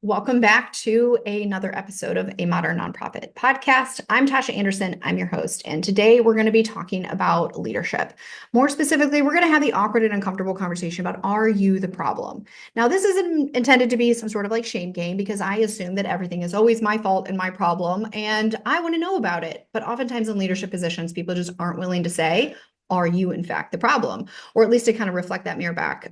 Welcome back to another episode of A Modern Nonprofit Podcast. I'm Tosha Anderson. I'm your host, and today we're going to be talking about leadership. More specifically, we're going to have the awkward and uncomfortable conversation about, are you the problem? Now, this isn't intended to be some sort of like shame game, because I assume that everything is always my fault and my problem, and I want to know about it. But oftentimes in leadership positions, people just aren't willing to say, are you in fact the problem? Or at least to kind of reflect that mirror back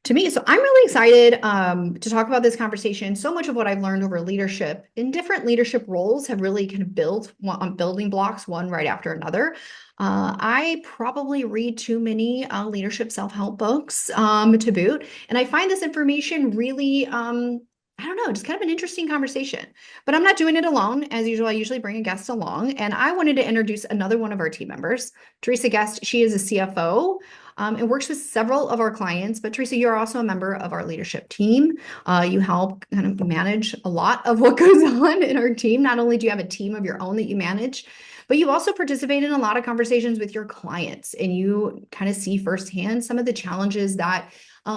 to me. So I'm really excited to talk about this conversation. So much of what I've learned over leadership in different leadership roles have really kind of built on building blocks, one right after another. I probably read too many leadership self-help books to boot. And I find this information really, I don't know, just kind of an interesting conversation. But I'm not doing it alone. As usual, I usually bring a guest along. And I wanted to introduce another one of our team members, Teresa Guest. She is a CFO. And works with several of our clients. But Teresa, you're also a member of our leadership team. You help kind of manage a lot of what goes on in our team. Not only do you have a team of your own that you manage, but you also participate in a lot of conversations with your clients, and you kind of see firsthand some of the challenges that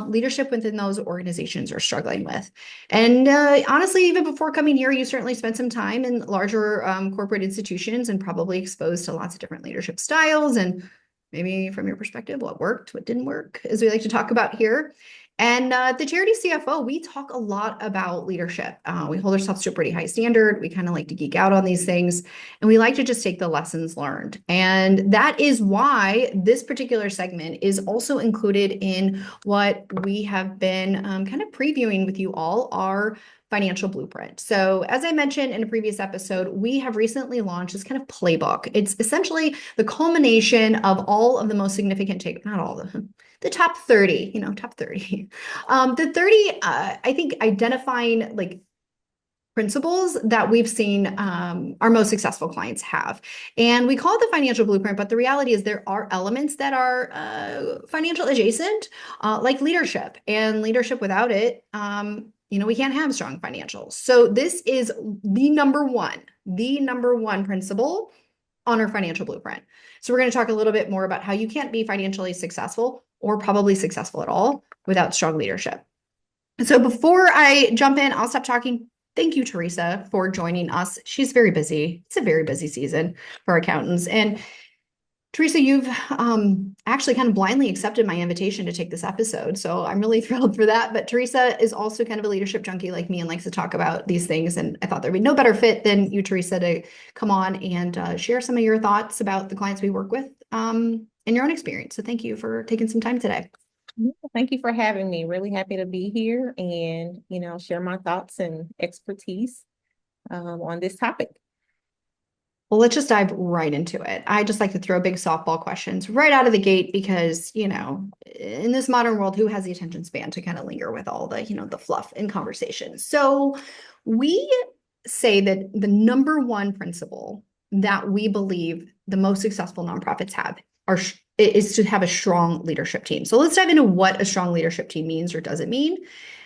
leadership within those organizations are struggling with. And honestly, even before coming here, you certainly spent some time in larger corporate institutions and probably exposed to lots of different leadership styles and maybe from your perspective, what worked, what didn't work, as we like to talk about here. And the Charity CFO, we talk a lot about leadership. We hold ourselves to a pretty high standard. We kind of like to geek out on these things, and we like to just take the lessons learned. And that is why this particular segment is also included in what we have been kind of previewing with you all, our financial blueprint. So as I mentioned in a previous episode, we have recently launched this kind of playbook. It's essentially the culmination of all of the most significant not all of them, the top 30, top 30. The 30, I think, identifying like principles that we've seen our most successful clients have. And we call it the financial blueprint, but the reality is there are elements that are financial adjacent, like leadership. And leadership without it, we can't have strong financials. So this is the number one principle on our financial blueprint. So we're going to talk a little bit more about how you can't be financially successful or probably successful at all without strong leadership. So before I jump in, I'll stop talking. Thank you, Teresa, for joining us. She's very busy. It's a very busy season for accountants. And Teresa, you've actually kind of blindly accepted my invitation to take this episode. So I'm really thrilled for that. But Teresa is also kind of a leadership junkie like me and likes to talk about these things. And I thought there'd be no better fit than you, Teresa, to come on and share some of your thoughts about the clients we work with and your own experience. So thank you for taking some time today. Thank you for having me. Really happy to be here and, share my thoughts and expertise on this topic. Well, let's just dive right into it. I just like to throw big softball questions right out of the gate because, in this modern world, who has the attention span to kind of linger with all the, the fluff in conversations? So we say that the number one principle that we believe the most successful nonprofits have is to have a strong leadership team. So let's dive into what a strong leadership team means or doesn't mean.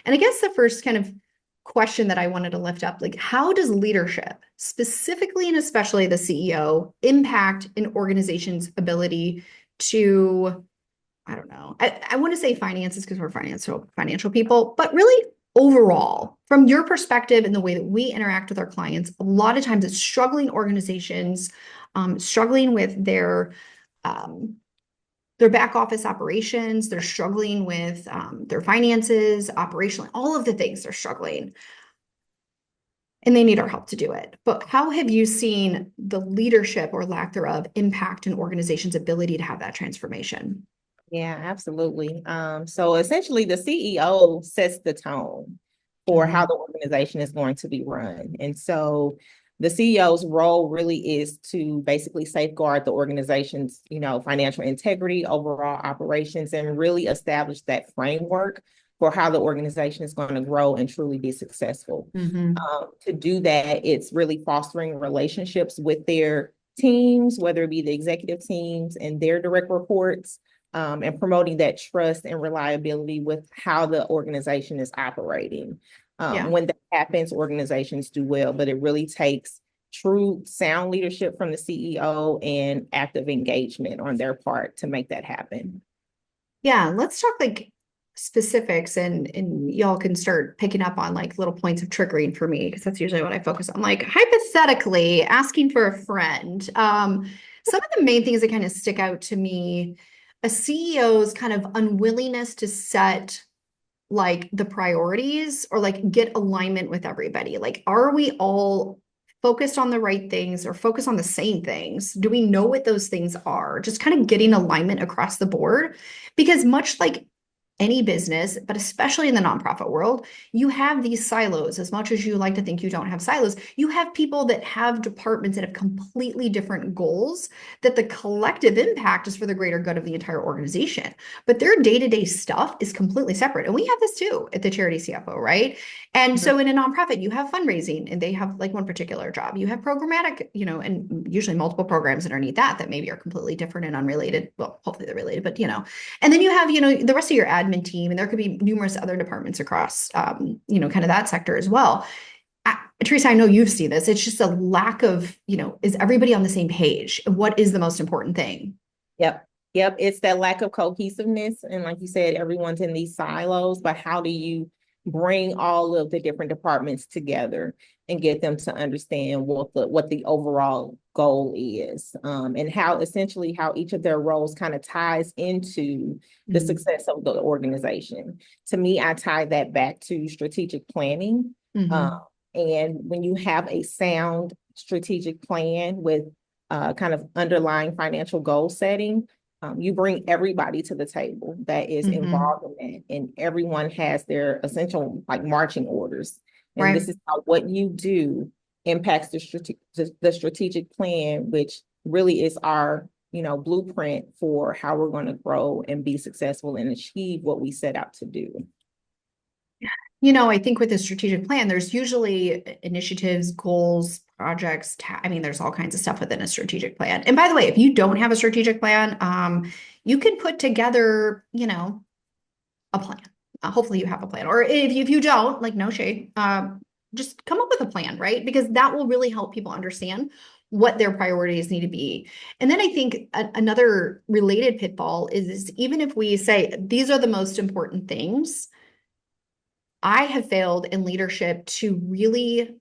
And I guess the first kind of question that I wanted to lift up, like, how does leadership, specifically and especially the CEO, impact an organization's ability to, I don't know, I want to say finances because we're financial people, but really overall, from your perspective and the way that we interact with our clients, a lot of times it's struggling organizations, struggling with their back office operations, they're struggling with their finances, operationally, all of the things they're struggling. And they need our help to do it. But how have you seen the leadership or lack thereof impact an organization's ability to have that transformation? Yeah, absolutely. So essentially the CEO sets the tone for how the organization is going to be run. And so the CEO's role really is to basically safeguard the organization's, financial integrity, overall operations, and really establish that framework for how the organization is going to grow and truly be successful. To do that, it's really fostering relationships with their teams, whether it be the executive teams and their direct reports, and promoting that trust and reliability with how the organization is operating. When that happens, organizations do well, but it really takes true sound leadership from the CEO and active engagement on their part to make that happen. Yeah, let's talk like specifics, and y'all can start picking up on like little points of triggering for me, because that's usually what I focus on. Like hypothetically asking for a friend. Some of the main things that kind of stick out to me, a CEO's kind of unwillingness to set like the priorities or like get alignment with everybody. Like, are we all focused on the right things or focus on the same things? Do we know what those things are? Just kind of getting alignment across the board. Because much like any business, but especially in the nonprofit world, you have these silos. As much as you like to think you don't have silos, you have people that have departments that have completely different goals, that the collective impact is for the greater good of the entire organization. But their day-to-day stuff is completely separate. And we have this too at the Charity CFO, right? And so in a nonprofit, you have fundraising and they have like one particular job. You have programmatic, and usually multiple programs underneath that maybe are completely different and unrelated. Well, hopefully they're related, but and then you have, the rest of your admin team, and there could be numerous other departments across, kind of that sector as well. Teresa, I know you've seen this. It's just a lack of, is everybody on the same page? What is the most important thing? Yep. Yep. It's that lack of cohesiveness. And like you said, everyone's in these silos, but how do you bring all of the different departments together and get them to understand what the overall goal is, and how each of their roles kind of ties into the success of the organization. To me, I tie that back to strategic planning. And when you have a sound strategic plan with kind of underlying financial goal setting, you bring everybody to the table that is involved in that, and everyone has their essential like marching orders. And Right. this is how what you do impacts the strategic plan, which really is our blueprint for how we're going to grow and be successful and achieve what we set out to do. I think with a strategic plan, there's usually initiatives, goals, projects. There's all kinds of stuff within a strategic plan. And by the way, if you don't have a strategic plan, you can put together, a plan. Hopefully you have a plan. Or if you don't, like no shade, just come up with a plan, right? Because that will really help people understand what their priorities need to be. And then I think another related pitfall is even if we say these are the most important things, I have failed in leadership to really,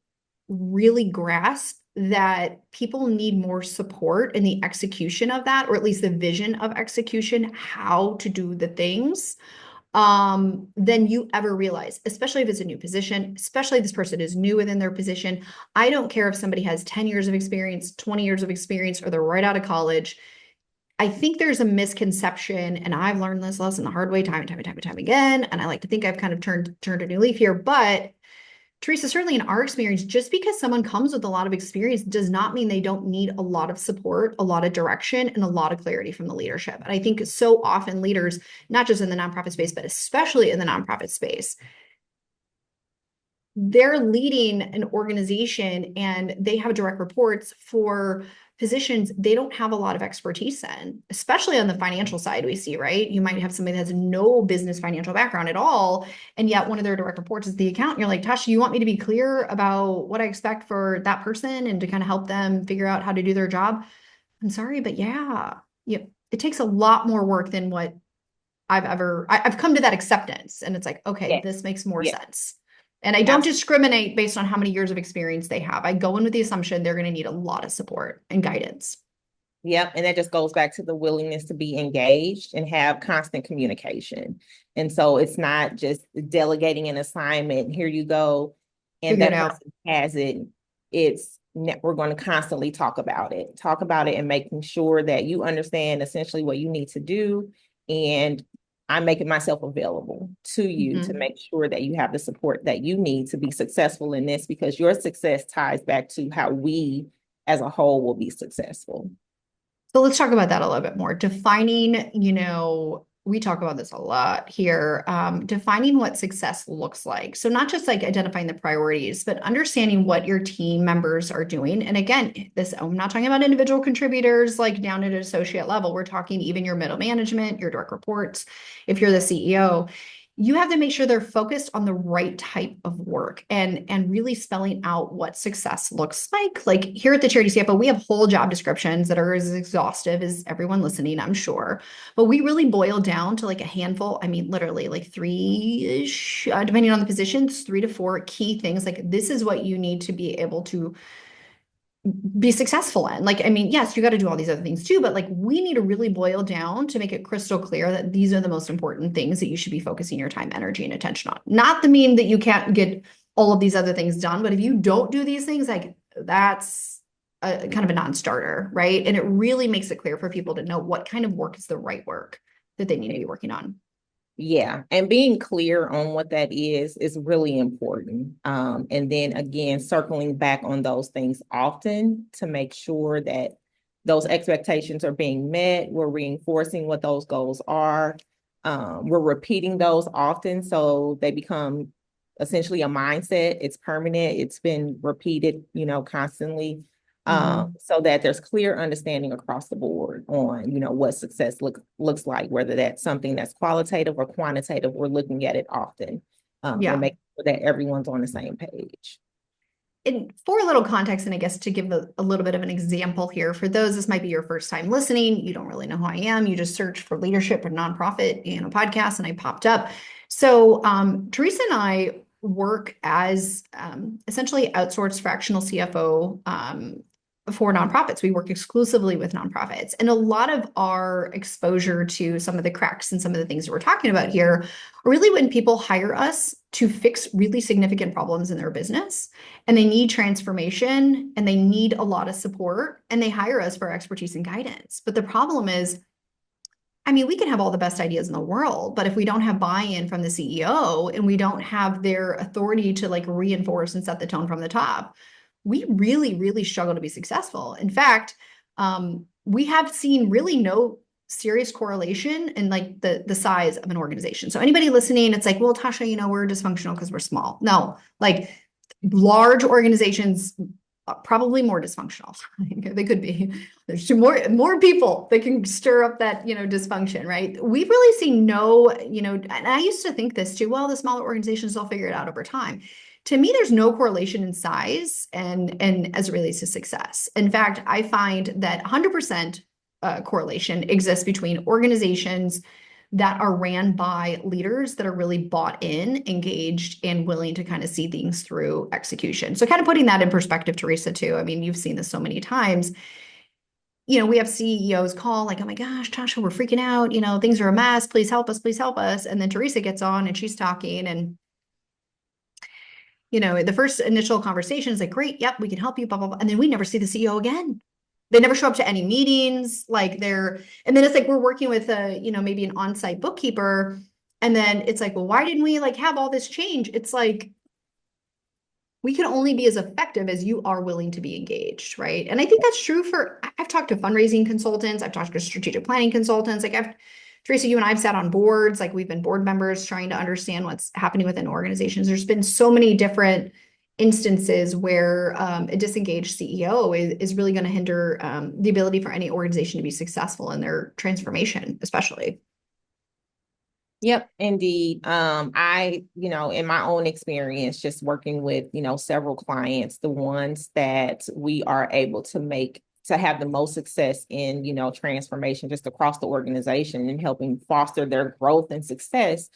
really grasp that people need more support in the execution of that, or at least the vision of execution, how to do the things, than you ever realize, especially if it's a new position, especially if this person is new within their position. I don't care if somebody has 10 years of experience, 20 years of experience, or they're right out of college. I think there's a misconception, and I've learned this lesson the hard way time and time and time and time again. And I like to think I've kind of turned a new leaf here. But Teresa, certainly in our experience, just because someone comes with a lot of experience does not mean they don't need a lot of support, a lot of direction, and a lot of clarity from the leadership. And I think so often leaders, not just in the nonprofit space, but especially in the nonprofit space, they're leading an organization and they have direct reports for positions they don't have a lot of expertise in, especially on the financial side. We see, right? You might have somebody that has no business financial background at all, and yet one of their direct reports is the accountant. You're like, Tasha, you want me to be clear about what I expect for that person and to kind of help them figure out how to do their job? I'm sorry, but yeah, it takes a lot more work than what I've come to that acceptance. And it's like, okay, Yeah. this makes more Yeah. sense. And I don't discriminate based on how many years of experience they have. I go in with the assumption they're going to need a lot of support and guidance. Yep. And that just goes back to the willingness to be engaged and have constant communication. And so it's not just delegating an assignment, here you go, and Figure it that out. person has it. We're going to constantly talk about it and making sure that you understand essentially what you need to do. And I'm making myself available to you to make sure that you have the support that you need to be successful in this, because your success ties back to how we as a whole will be successful. So let's talk about that a little bit more. Defining, we talk about this a lot here, defining what success looks like. So not just like identifying the priorities, but understanding what your team members are doing. And again, I'm not talking about individual contributors like down at an associate level. We're talking even your middle management, your direct reports. If you're the CEO, you have to make sure they're focused on the right type of work and really spelling out what success looks like. Like here at the Charity CFO, we have whole job descriptions that are as exhaustive as everyone listening, I'm sure. But we really boil down to like a handful, I mean, literally like three-ish, depending on the positions, 3 to 4 key things. Like this is what you need to be able to be successful in. Like, I mean, yes, you got to do all these other things too, but like we need to really boil down to make it crystal clear that these are the most important things that you should be focusing your time, energy, and attention on. Not to mean that you can't get all of these other things done, but if you don't do these things, like that's a kind of a non-starter, right? And it really makes it clear for people to know what kind of work is the right work that they need to be working on. Yeah, and being clear on what that is really important. And then again, circling back on those things often to make sure that those expectations are being met. We're reinforcing what those goals are. We're repeating those often so they become essentially a mindset. It's permanent. It's been repeated, constantly. So that there's clear understanding across the board on, what success looks like, whether that's something that's qualitative or quantitative. We're looking at it often, Yeah. and making sure that everyone's on the same page. And for a little context, and I guess to give a little bit of an example here, for those, this might be your first time listening. You don't really know who I am. You just search for leadership or nonprofit in a podcast, and I popped up. So Teresa and I work as essentially outsourced fractional CFO for nonprofits. We work exclusively with nonprofits. And a lot of our exposure to some of the cracks and some of the things that we're talking about here are really when people hire us to fix really significant problems in their business and they need transformation and they need a lot of support and they hire us for expertise and guidance. But the problem is, I mean, we can have all the best ideas in the world, but if we don't have buy-in from the CEO and we don't have their authority to like reinforce and set the tone from the top, we really, really struggle to be successful. In fact, we have seen really no serious correlation in like the size of an organization. So anybody listening, it's like, well, Tasha, we're dysfunctional because we're small. No, like large organizations probably more dysfunctional. They could be. There's more people that can stir up that, dysfunction, right? We've really seen no, and I used to think this too, well, the smaller organizations will figure it out over time. To me, there's no correlation in size and as it relates to success. In fact, I find that 100% correlation exists between organizations that are ran by leaders that are really bought in, engaged, and willing to kind of see things through execution. So kind of putting that in perspective, Teresa, too. I mean, you've seen this so many times. We have CEOs call like, oh my gosh, Tasha, we're freaking out. Things are a mess. Please help us. Please help us. And then Teresa gets on and she's talking and the first initial conversation is like, great, yep, we can help you, blah, blah, blah. And then we never see the CEO again. They never show up to any meetings. And then it's like, we're working with maybe an on-site bookkeeper. And then it's like, well, why didn't we have all this change? It's like, we can only be as effective as you are willing to be engaged, right? And I think that's true I've talked to fundraising consultants. I've talked to strategic planning consultants. Teresa, you and I have sat on boards, like we've been board members trying to understand what's happening within organizations. There's been so many different instances where a disengaged CEO is really going to hinder the ability for any organization to be successful in their transformation, especially. Yep, indeed. I, in my own experience, just working with, several clients, the ones that we are able to have the most success in, transformation just across the organization and helping foster their growth and success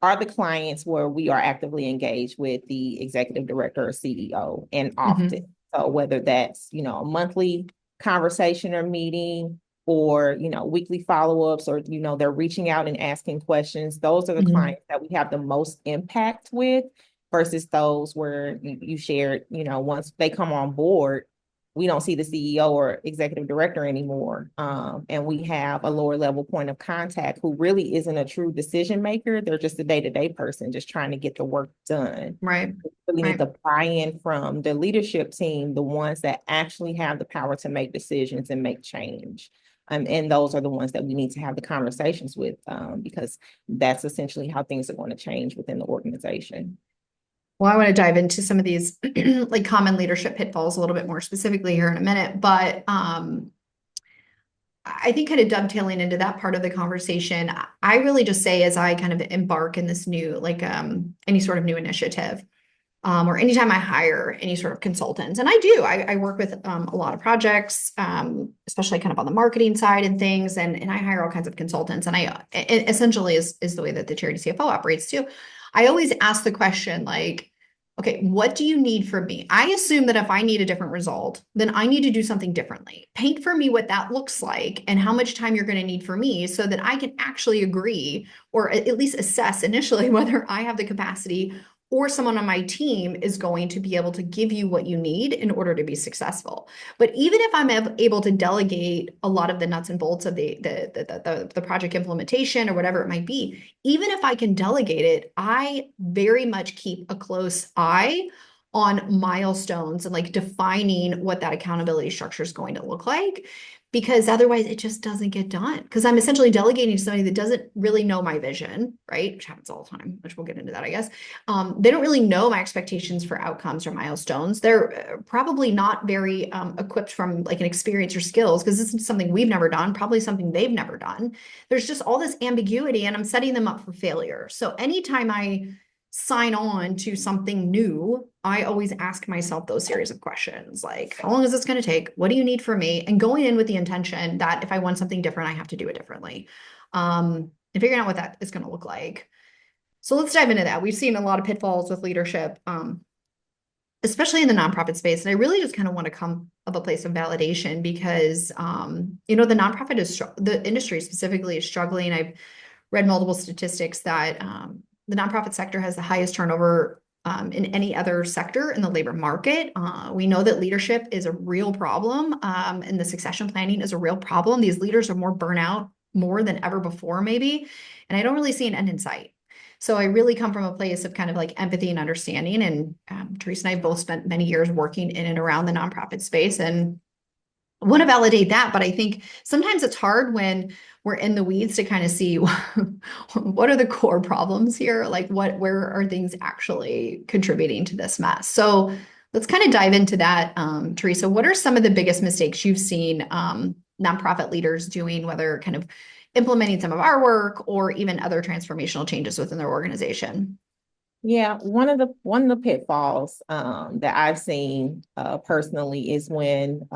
are the clients where we are actively engaged with the executive director or CEO and often. Mm-hmm. So whether that's, a monthly conversation or meeting or, weekly follow-ups or, they're reaching out and asking questions, those are the mm-hmm. clients that we have the most impact with versus those where you shared, once they come on board, we don't see the CEO or executive director anymore. And we have a lower level point of contact who really isn't a true decision maker. They're just a day-to-day person just trying to get the work done. Right. We need the buy-in from the leadership team, the ones that actually have the power to make decisions and make change. And those are the ones that we need to have the conversations with because that's essentially how things are going to change within the organization. Well, I want to dive into some of these like common leadership pitfalls a little bit more specifically here in a minute, but I think kind of dovetailing into that part of the conversation, I really just say as I kind of embark in this new, like any sort of new initiative, or anytime I hire any sort of consultants, and I work with a lot of projects, especially kind of on the marketing side and things, and I hire all kinds of consultants, and it essentially is the way that the Charity CFO operates too. I always ask the question like, okay, what do you need from me? I assume that if I need a different result, then I need to do something differently. Paint for me what that looks like and how much time you're going to need for me so that I can actually agree or at least assess initially whether I have the capacity or someone on my team is going to be able to give you what you need in order to be successful. But even if I'm able to delegate a lot of the nuts and bolts of the project implementation or whatever it might be, even if I can delegate it, I very much keep a close eye on milestones and like defining what that accountability structure is going to look like, because otherwise it just doesn't get done. Because I'm essentially delegating to somebody that doesn't really know my vision, right? Which happens all the time, which we'll get into that, I guess. They don't really know my expectations for outcomes or milestones. They're probably not very equipped from like an experience or skills, because this is something we've never done, probably something they've never done. There's just all this ambiguity, and I'm setting them up for failure. So anytime I sign on to something new, I always ask myself those series of questions like, how long is this going to take? What do you need from me? And going in with the intention that if I want something different, I have to do it differently. And figuring out what that is going to look like. So let's dive into that. We've seen a lot of pitfalls with leadership, especially in the nonprofit space. And I really just kind of want to come of a place of validation because, the nonprofit the industry specifically is struggling. I've read multiple statistics that the nonprofit sector has the highest turnover in any other sector in the labor market. We know that leadership is a real problem, and the succession planning is a real problem. These leaders are more burnout more than ever before, maybe, and I don't really see an end in sight. So I really come from a place of kind of like empathy and understanding. And Teresa and I both spent many years working in and around the nonprofit space, and I want to validate that. But I think sometimes it's hard when we're in the weeds to kind of see what are the core problems here? Like where are things actually contributing to this mess? So let's kind of dive into that. Teresa, what are some of the biggest mistakes you've seen nonprofit leaders doing, whether kind of implementing some of our work or even other transformational changes within their organization? Yeah, one of the pitfalls that I've seen personally is when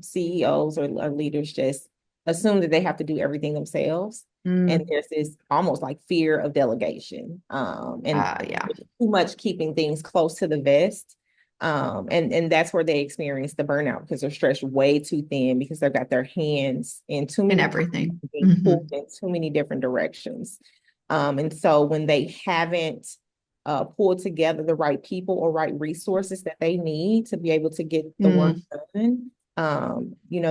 CEOs or leaders just assume that they have to do everything themselves, and there's this almost like fear of delegation, and Yeah. too much keeping things close to the vest, and that's where they experience the burnout because they're stretched way too thin because they've got their hands in too And many everything. being pulled in too many different directions, and so when they haven't pull together the right people or right resources that they need to be able to get the work done,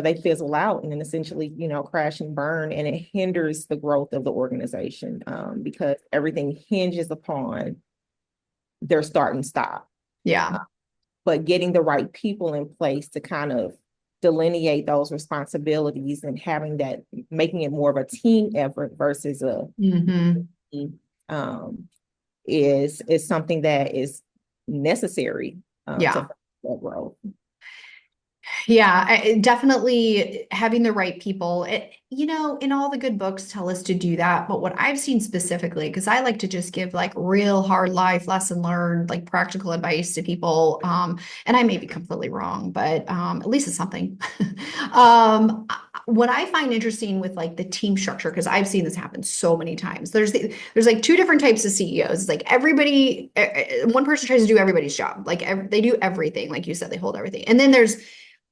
they fizzle out and then essentially, crash and burn, and it hinders the growth of the organization because everything hinges upon their start and stop. Yeah. But getting the right people in place to kind of delineate those responsibilities and having that, making it more of a team effort versus a um, is something that is necessary Yeah. to that growth. Yeah, definitely having the right people. In all the good books tell us to do that. But what I've seen specifically, because I like to just give like real hard life lesson learned, like practical advice to people. And I may be completely wrong, but at least it's something. What I find interesting with like the team structure, because I've seen this happen so many times. There's like two different types of CEOs. It's like everybody, one person tries to do everybody's job. Like they do everything, like you said, they hold everything. And then there's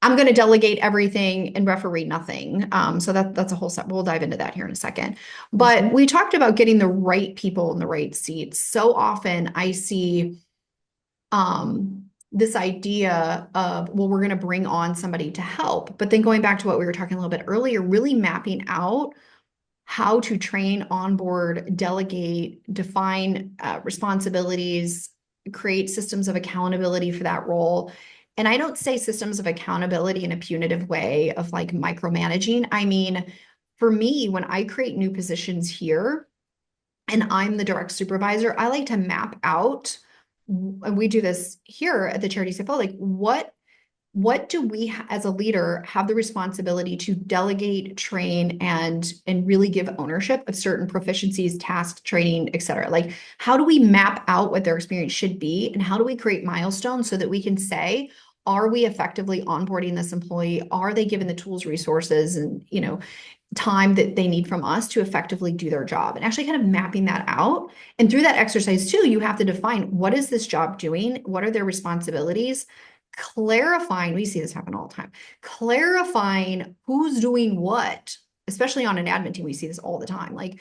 I'm going to delegate everything and referee nothing. So that's a whole set. We'll dive into that here in a second. But we talked about getting the right people in the right seats. So often I see this idea of, well, we're going to bring on somebody to help. But then going back to what we were talking a little bit earlier, really mapping out how to train, onboard, delegate, define responsibilities, create systems of accountability for that role. And I don't say systems of accountability in a punitive way of like micromanaging. I mean, for me, when I create new positions here and I'm the direct supervisor, I like to map out, and we do this here at the Charity CFO, like what what do we as a leader have the responsibility to delegate, train, and really give ownership of certain proficiencies, tasks, training, et cetera? Like, how do we map out what their experience should be, and how do we create milestones so that we can say, are we effectively onboarding this employee? Are they given the tools, resources, and time that they need from us to effectively do their job, and actually kind of mapping that out. And through that exercise too, you have to define, what is this job doing? What are their responsibilities? Clarifying, we see this happen all the time, clarifying who's doing what, especially on an admin team. We see this all the time. Like,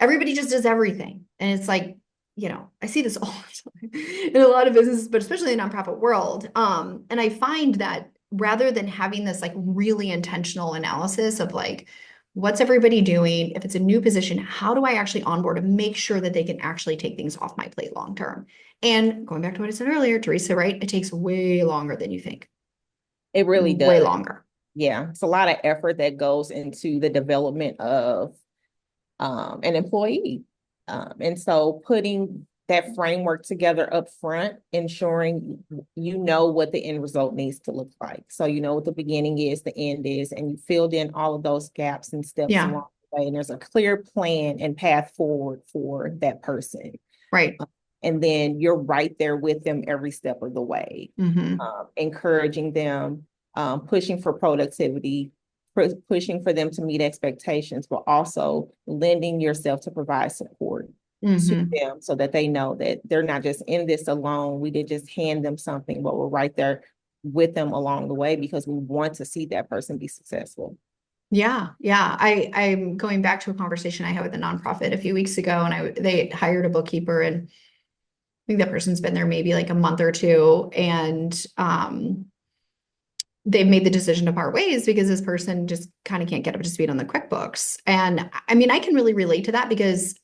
everybody just does everything. And it's like, I see this all the time in a lot of businesses, but especially in the nonprofit world. And I find that rather than having this like really intentional analysis of like, what's everybody doing? If it's a new position, how do I actually onboard and make sure that they can actually take things off my plate long term? And going back to what I said earlier, Teresa, right? It takes way longer than you think. It really does. Way longer. Yeah. It's a lot of effort that goes into the development of an employee. And so putting that framework together up front, ensuring what the end result needs to look like. So you know what the beginning is, the end is, and you filled in all of those gaps and steps along the way. And there's a clear plan and path forward for that person. Right. And then you're right there with them every step of the way, encouraging them, pushing for productivity, pushing for them to meet expectations, but also lending yourself to provide support to them so that they know that they're not just in this alone. We did just hand them something, but we're right there with them along the way because we want to see that person be successful. Yeah. I'm going back to a conversation I had with a nonprofit a few weeks ago, and they hired a bookkeeper, and I think that person's been there maybe like a month or two, and they've made the decision to part ways because this person just kind of can't get up to speed on the QuickBooks. And I mean, I can really relate to that because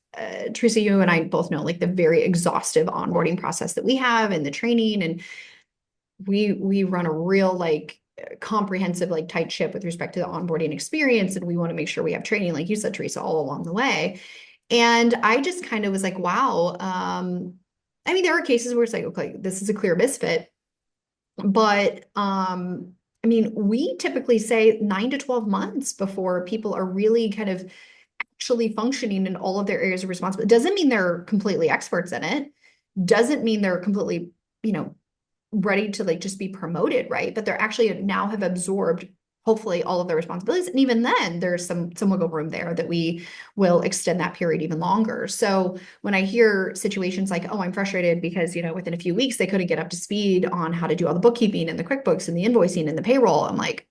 Teresa, you and I both know like the very exhaustive onboarding process that we have and the training, and we run a real like comprehensive like tight ship with respect to the onboarding experience, and we want to make sure we have training, like you said, Teresa, all along the way. And I just kind of was like, wow. I mean, there are cases where it's like, okay, this is a clear misfit, but I mean, we typically say 9 to 12 months before people are really kind of actually functioning in all of their areas of responsibility. It doesn't mean they're completely experts in it. Doesn't mean they're completely, ready to like just be promoted, right? But they're actually now have absorbed hopefully all of their responsibilities. And even then there's some wiggle room there that we will extend that period even longer. So when I hear situations like, oh, I'm frustrated because, within a few weeks they couldn't get up to speed on how to do all the bookkeeping and the QuickBooks and the invoicing and the payroll, I'm like,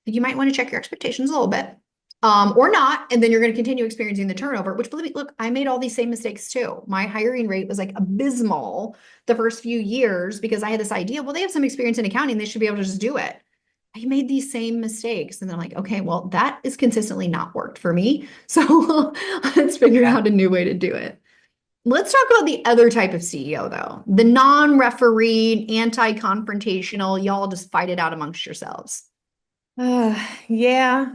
you might want to check your expectations a little bit. Or not, and then you're going to continue experiencing the turnover, which, believe me, look, I made all these same mistakes too. My hiring rate was like abysmal the first few years because I had this idea, well, they have some experience in accounting, they should be able to just do it. I made these same mistakes, and then I'm like, okay, well, that is consistently not worked for me. So let's figure out a new way to do it. Let's talk about the other type of CEO, though, the non-refereeing, anti-confrontational. Y'all just fight it out amongst yourselves. Yeah.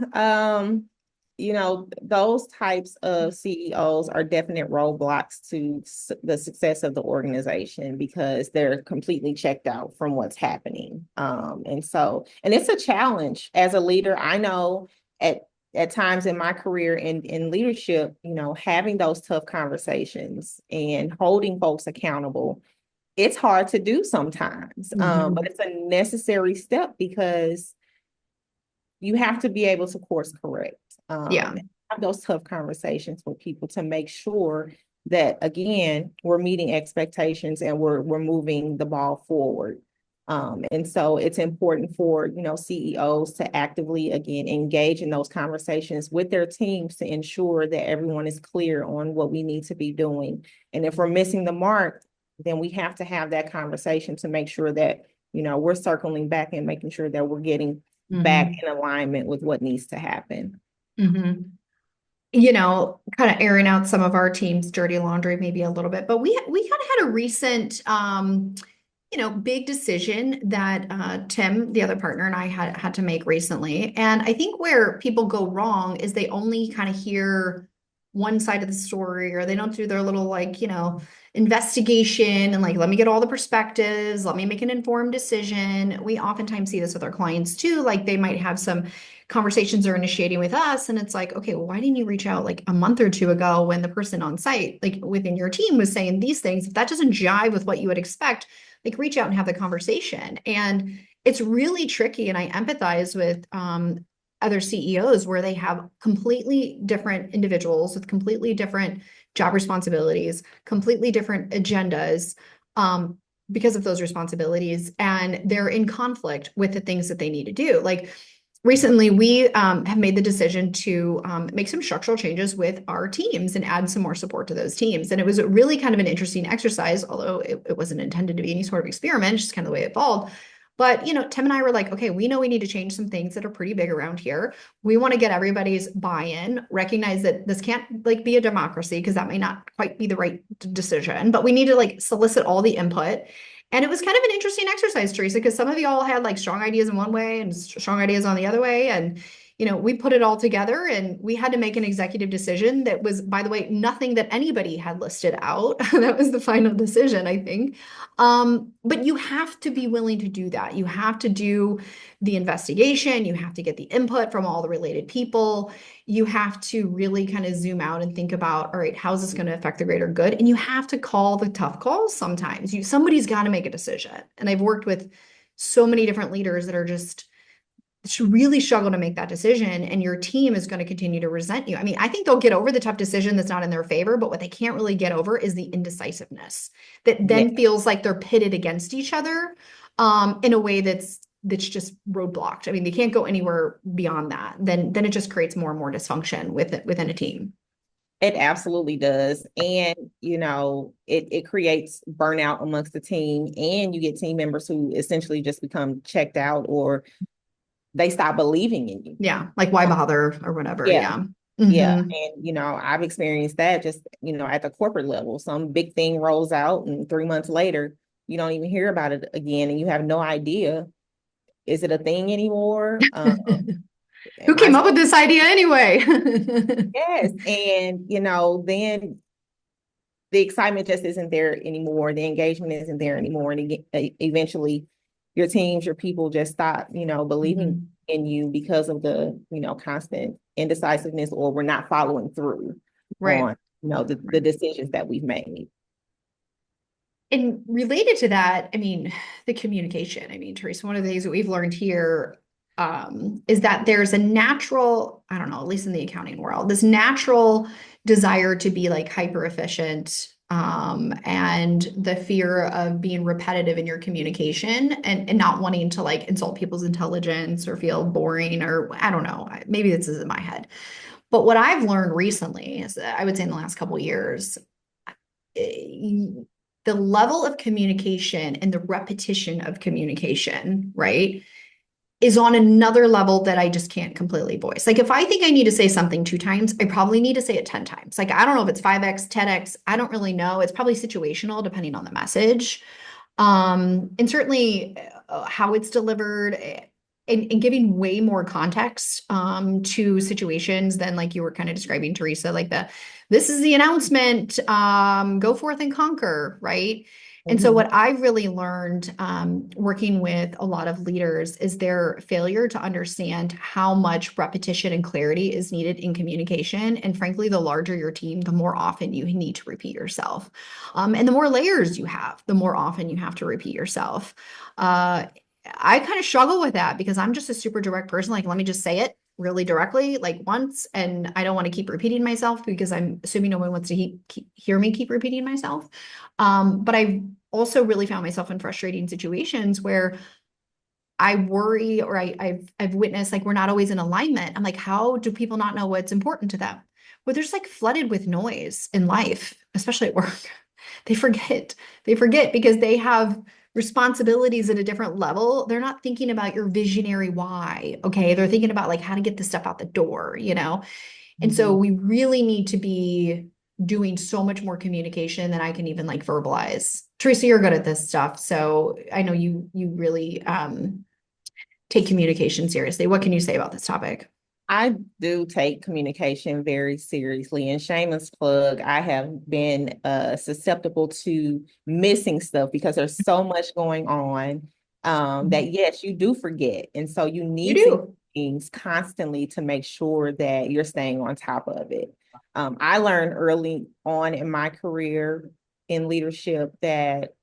Those types of CEOs are definite roadblocks to the success of the organization because they're completely checked out from what's happening. And it's a challenge as a leader. I know at times in my career in leadership, having those tough conversations and holding folks accountable, it's hard to do sometimes, but it's a necessary step because you have to be able to course correct. Have those tough conversations with people to make sure that, again, we're meeting expectations and we're moving the ball forward. And so it's important for, CEOs to actively, again, engage in those conversations with their teams to ensure that everyone is clear on what we need to be doing. And if we're missing the mark, then we have to have that conversation to make sure that, we're circling back and making sure that we're getting back in alignment with what needs to happen. Kind of airing out some of our team's dirty laundry maybe a little bit, but we kind of had a recent big decision that Tim, the other partner, and I had to make recently. And I think where people go wrong is they only kind of hear one side of the story, or they don't do their little like, investigation and like, let me get all the perspectives, let me make an informed decision. We oftentimes see this with our clients too. Like they might have some conversations they're initiating with us, and it's like, okay, well, why didn't you reach out like a month or two ago when the person on site, like within your team, was saying these things? If that doesn't jive with what you would expect, like reach out and have the conversation. And it's really tricky. And I empathize with other CEOs where they have completely different individuals with completely different job responsibilities, completely different agendas, because of those responsibilities, and they're in conflict with the things that they need to do. Like recently, we have made the decision to make some structural changes with our teams and add some more support to those teams. And it was really kind of an interesting exercise, although it wasn't intended to be any sort of experiment, just kind of the way it evolved. But, Tim and I were like, okay, we know we need to change some things that are pretty big around here. We want to get everybody's buy-in, recognize that this can't like be a democracy because that may not quite be the right decision, but we need to like solicit all the input. And it was kind of an interesting exercise, Teresa, because some of y'all had like strong ideas in one way and strong ideas on the other way. And, we put it all together and we had to make an executive decision that was, by the way, nothing that anybody had listed out. That was the final decision, I think. But you have to be willing to do that. You have to do the investigation. You have to get the input from all the related people. You have to really kind of zoom out and think about, all right, how's this going to affect the greater good? And you have to call the tough calls sometimes. Somebody's got to make a decision. And I've worked with so many different leaders that are just really struggle to make that decision, and your team is going to continue to resent you. I mean, I think they'll get over the tough decision that's not in their favor, but what they can't really get over is the indecisiveness that then feels like they're pitted against each other in a way that's just roadblocked. I mean, they can't go anywhere beyond that. Then it just creates more and more dysfunction within a team. It absolutely does. And, it creates burnout amongst the team, and you get team members who essentially just become checked out, or they stop believing in you. Yeah. Like why bother or whatever. Yeah. Mm-hmm. Yeah. And, I've experienced that just, at the corporate level. Some big thing rolls out and 3 months later, you don't even hear about it again. And you have no idea, is it a thing anymore? Who came up with this idea anyway? Yes. And, then the excitement just isn't there anymore. The engagement isn't there anymore. And eventually your teams, your people just stop, believing in you because of the, constant indecisiveness, or we're not following through on, the decisions that we've made. And related to that, I mean, the communication. I mean, Teresa, one of the things that we've learned here is that there's a natural, I don't know, at least in the accounting world, this natural desire to be like hyper efficient, and the fear of being repetitive in your communication, and not wanting to like insult people's intelligence or feel boring, or I don't know, maybe this is in my head. But what I've learned recently is that I would say in the last couple of years, the level of communication and the repetition of communication, right, is on another level that I just can't completely voice. Like if I think I need to say something 2 times, I probably need to say it 10 times. Like, I don't know if it's 5x, 10x, I don't really know. It's probably situational depending on the message. And certainly how it's delivered, and giving way more context to situations than like you were kind of describing, Teresa, like this is the announcement, go forth and conquer, right? And so what I've really learned working with a lot of leaders is their failure to understand how much repetition and clarity is needed in communication. And frankly, the larger your team, the more often you need to repeat yourself. And the more layers you have, the more often you have to repeat yourself. I kind of struggle with that because I'm just a super direct person. Like, let me just say it really directly, like once, and I don't want to keep repeating myself because I'm assuming no one wants to hear me keep repeating myself. But I also really found myself in frustrating situations where I worry, or I've witnessed like we're not always in alignment. I'm like, how do people not know what's important to them? Well, they're just like flooded with noise in life, especially at work. They forget because they have responsibilities at a different level. They're not thinking about your visionary why. Okay. They're thinking about like how to get the stuff out the door, And so we really need to be doing so much more communication than I can even like verbalize. Teresa, you're good at this stuff. So I know you really take communication seriously. What can you say about this topic? I do take communication very seriously, and shameless plug, I have been susceptible to missing stuff because there's so much going on that yes, you do forget. And so you You need to do do. things constantly to make sure that you're staying on top of it. I learned early on in my career in leadership that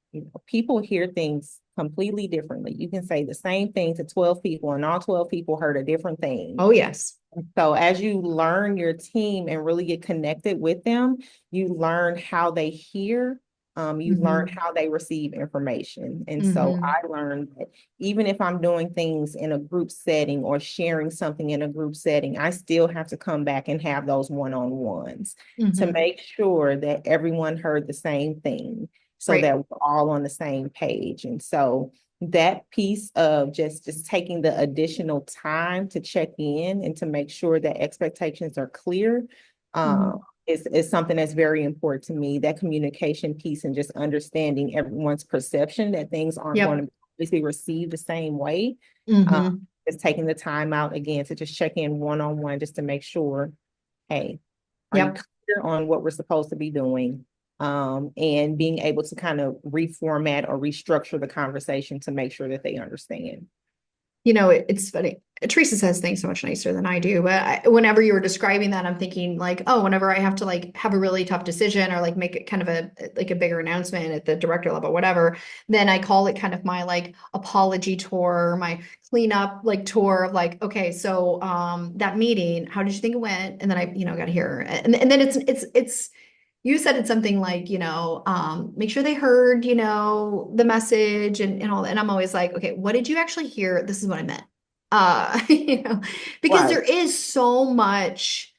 people hear things completely differently. You can say the same thing to 12 people, and all 12 people heard a different thing. Oh, yes. So as you learn your team and really get connected with them, you learn how they hear, you learn Mm-hmm. how they receive information. And so Mm-hmm. I learned that even if I'm doing things in a group setting or sharing something in a group setting, I still have to come back and have those one-on-ones to Mm-hmm. make sure that everyone heard the same thing so Right. that we're all on the same page. And so that piece of just taking the additional time to check in and to make sure that expectations are clear Mm-hmm. is something that's very important to me. That communication piece and just understanding everyone's perception that things aren't going Yep. to be received the same way. Uh, Mm-hmm. is taking the time out again to just check in one-on-one just to make sure, hey, are you Yep. clear on what we're supposed to be doing? And being able to kind of reformat or restructure the conversation to make sure that they understand. It's funny. Teresa says things so much nicer than I do, but whenever you were describing that, I'm thinking like, oh, whenever I have to like have a really tough decision or like make it kind of a bigger announcement at the director level, whatever, then I call it kind of my like apology tour, my cleanup like tour of like, okay, so that meeting, how did you think it went? And then I got to hear, and then it's you said it's something like, make sure they heard, the message and all that. And I'm always like, okay, what did you actually hear? This is what I meant. You know, because Right. there is so much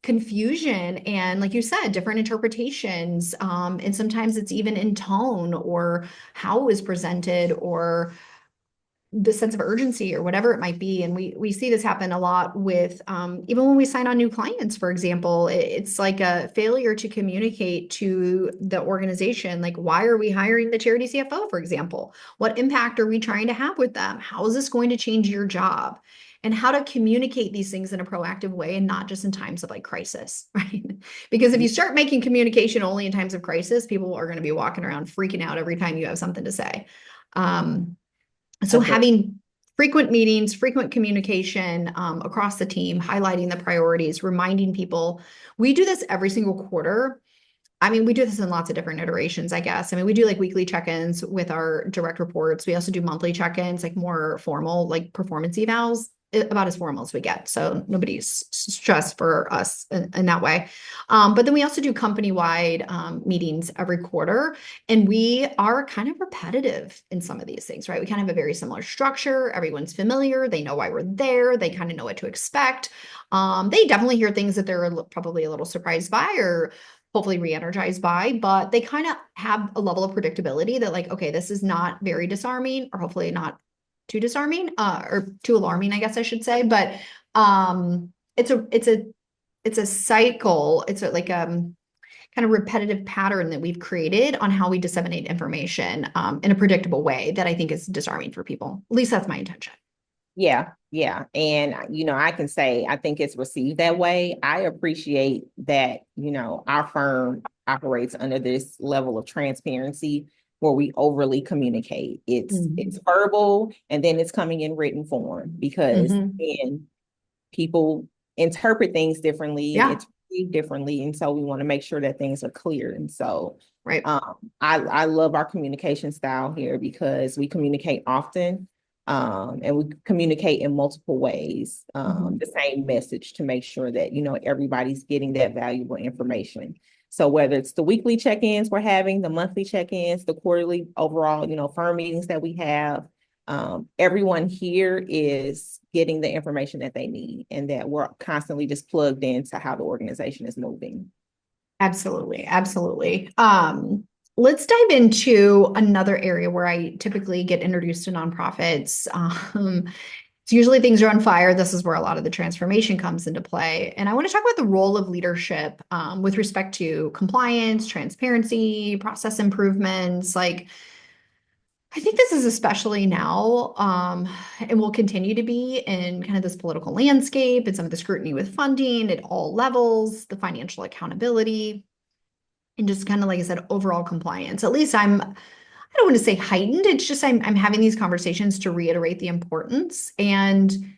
confusion and like you said, different interpretations. And sometimes it's even in tone or how it was presented or the sense of urgency or whatever it might be. And we see this happen a lot with even when we sign on new clients, for example, it's like a failure to communicate to the organization, like why are we hiring the charity CFO, for example? What impact are we trying to have with them? How is this going to change your job? And how to communicate these things in a proactive way and not just in times of like crisis, right? Because if you start making communication only in times of crisis, people are going to be walking around freaking out every time you have something to say. Um, so Agree. having frequent meetings, frequent communication across the team, highlighting the priorities, reminding people. We do this every single quarter. I mean, we do this in lots of different iterations, I guess. I mean, we do like weekly check-ins with our direct reports. We also do monthly check-ins, like more formal, like performance evals, about as formal as we get. So nobody's stressed for us in that way. But then we also do company-wide meetings every quarter. And we are kind of repetitive in some of these things, right? We kind of have a very similar structure. Everyone's familiar. They know why we're there. They kind of know what to expect. They definitely hear things that they're probably a little surprised by or hopefully re-energized by, but they kind of have a level of predictability that like, okay, this is not very disarming or hopefully not too disarming, or too alarming, I guess I should say. But it's a cycle. It's like kind of repetitive pattern that we've created on how we disseminate information in a predictable way that I think is disarming for people. At least that's my intention. Yeah, yeah. And, I can say I think it's received that way. I appreciate that, our firm operates under this level of transparency where we overly communicate. It's Mhm. verbal and then it's coming in written form because Mhm. then people interpret things differently, Yeah, it's received differently. And so we want to make sure that things are clear. And so right. I love our communication style here because we communicate often and we communicate in multiple ways, Mhm. the same message to make sure that, everybody's getting that valuable information. So whether it's the weekly check-ins we're having, the monthly check-ins, the quarterly overall, firm meetings that we have, everyone here is getting the information that they need and that we're constantly just plugged into how the organization is moving. Absolutely, absolutely. Let's dive into another area where I typically get introduced to nonprofits. It's usually things are on fire. This is where a lot of the transformation comes into play. And I want to talk about the role of leadership with respect to compliance, transparency, process improvements. Like, I think this is especially now, and will continue to be in kind of this political landscape and some of the scrutiny with funding at all levels, the financial accountability, and just kind of, like I said, overall compliance. At least I don't want to say heightened. It's just I'm having these conversations to reiterate the importance. And,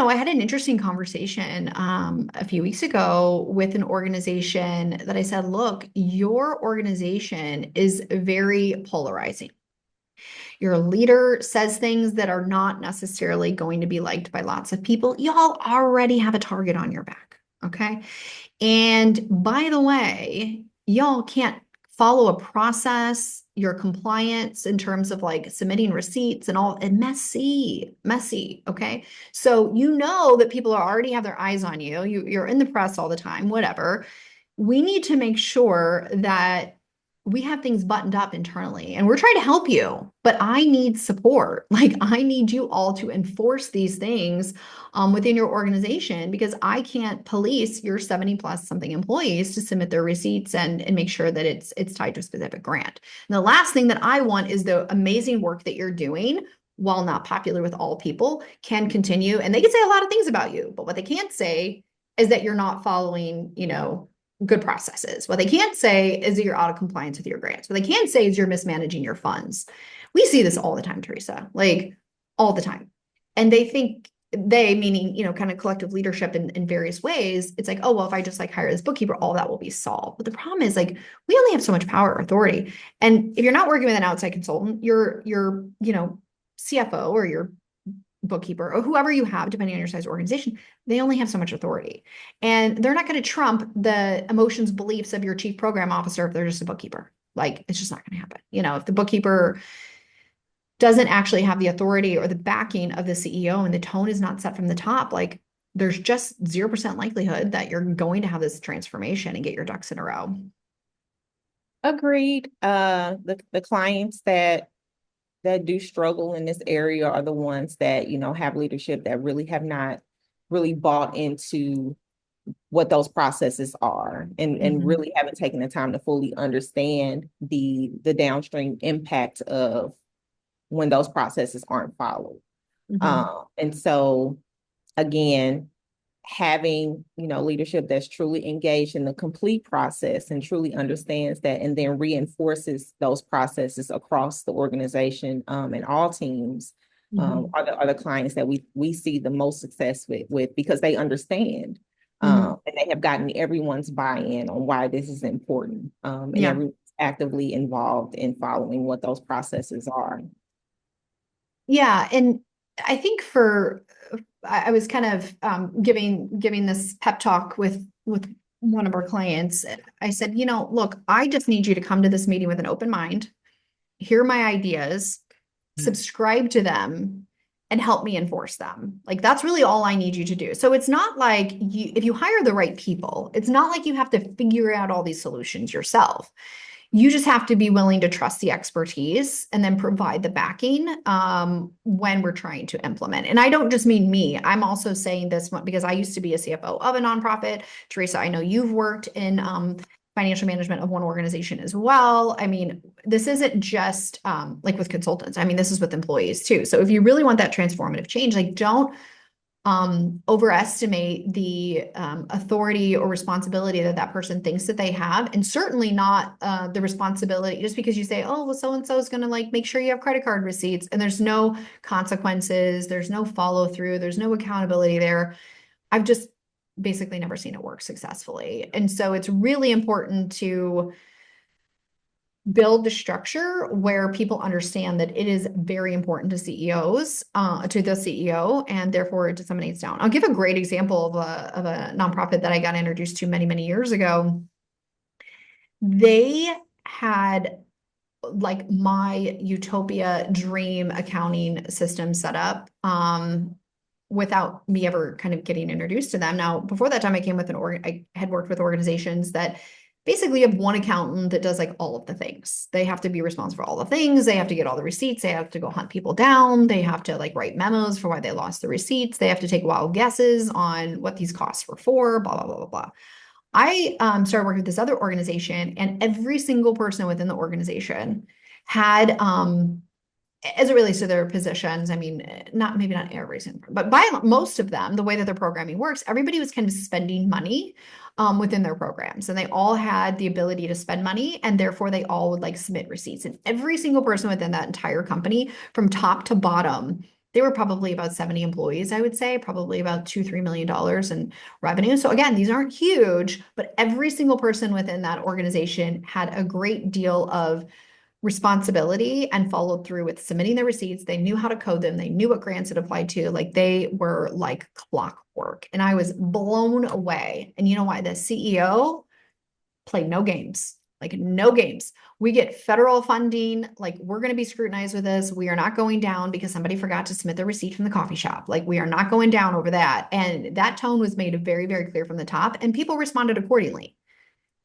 I had an interesting conversation a few weeks ago with an organization that I said, look, your organization is very polarizing. Your leader says things that are not necessarily going to be liked by lots of people. Y'all already have a target on your back. Okay. And by the way, y'all can't follow a process, your compliance in terms of like submitting receipts and all, and messy. Okay. So that people already have their eyes on you. You're in the press all the time, whatever. We need to make sure that we have things buttoned up internally, and we're trying to help you, but I need support. Like, I need you all to enforce these things within your organization, because I can't police your 70 plus something employees to submit their receipts and make sure that it's tied to a specific grant. And the last thing that I want is the amazing work that you're doing, while not popular with all people, can continue. And they can say a lot of things about you, but what they can't say is that you're not following, good processes. What they can't say is that you're out of compliance with your grants. What they can say is you're mismanaging your funds. We see this all the time, Teresa, like all the time. And they think, meaning, kind of collective leadership in various ways. It's like, oh, well, if I just like hire this bookkeeper, all that will be solved. But the problem is, like, we only have so much power or authority. And if you're not working with an outside consultant, your CFO or your bookkeeper or whoever you have, depending on your size organization, they only have so much authority. And they're not going to trump the emotions, beliefs of your chief program officer if they're just a bookkeeper. Like, it's just not going to happen. If the bookkeeper doesn't actually have the authority or the backing of the CEO, and the tone is not set from the top, like, there's just 0% likelihood that you're going to have this transformation and get your ducks in a row. Agreed. The clients that do struggle in this area are the ones that, have leadership that really have not really bought into what those processes are, and really haven't taken the time to fully understand the downstream impact of when those processes aren't followed. And so, again, having, leadership that's truly engaged in the complete process and truly understands that, and then reinforces those processes across the organization, and all teams, are the clients that we see the most success with because they understand, and they have gotten everyone's buy-in on why this is important, and everyone's actively involved in following what those processes are. Yeah, and I think I was kind of giving this pep talk with one of our clients. I said, look, I just need you to come to this meeting with an open mind, hear my ideas, subscribe to them, and help me enforce them. Like, that's really all I need you to do. So it's not like if you hire the right people, it's not like you have to figure out all these solutions yourself. You just have to be willing to trust the expertise and then provide the backing when we're trying to implement. And I don't just mean me. I'm also saying this because I used to be a CFO of a nonprofit. Teresa, I know you've worked in financial management of one organization as well. I mean, this isn't just like with consultants. I mean, this is with employees too. So if you really want that transformative change, like, don't overestimate the authority or responsibility that person thinks that they have, and certainly not the responsibility just because you say, oh, well, so-and-so is going to like make sure you have credit card receipts, and there's no consequences, there's no follow through, there's no accountability there. I've just basically never seen it work successfully. And so it's really important to build the structure where people understand that it is very important to CEOs, to the CEO, and therefore it disseminates down. I'll give a great example of a nonprofit that I got introduced to many, many years ago. They had like my utopia dream accounting system set up without me ever kind of getting introduced to them. Now, before that time, I came with I had worked with organizations that basically have one accountant that does like all of the things. They have to be responsible for all the things. They have to get all the receipts. They have to go hunt people down. They have to like write memos for why they lost the receipts. They have to take wild guesses on what these costs were for, blah, blah, blah, blah, blah. I started working with this other organization, and every single person within the organization had, as it relates to their positions, I mean, maybe not every single, but by most of them, the way that their programming works, everybody was kind of spending money within their programs, and they all had the ability to spend money, and therefore they all would like submit receipts. And every single person within that entire company, from top to bottom, they were probably about 70 employees, I would say, probably about $2-3 million in revenue. So again, these aren't huge, but every single person within that organization had a great deal of responsibility and followed through with submitting their receipts. They knew how to code them. They knew what grants it applied to. Like they were like clockwork. And I was blown away. And you know why? The CEO played no games, like no games. We get federal funding. Like we're going to be scrutinized with this. We are not going down because somebody forgot to submit the receipt from the coffee shop. Like we are not going down over that. And that tone was made very, very clear from the top, and people responded accordingly.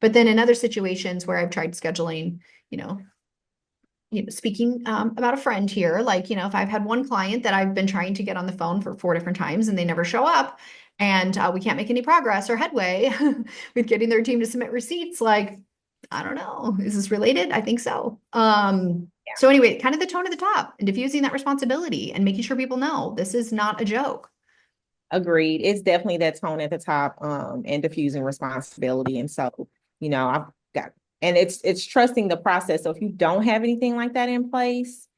But then in other situations where I've tried scheduling, you know, speaking about a friend here, like, if I've had one client that I've been trying to get on the phone for 4 different times and they never show up, and we can't make any progress or headway with getting their team to submit receipts, like, I don't know, is this related? I think so. So anyway, kind of the tone at the top and diffusing that responsibility and making sure people know this is not a joke. Agreed. It's definitely that tone at the top, and diffusing responsibility. And so, I've got, and it's trusting the process. So if you don't have anything like that in place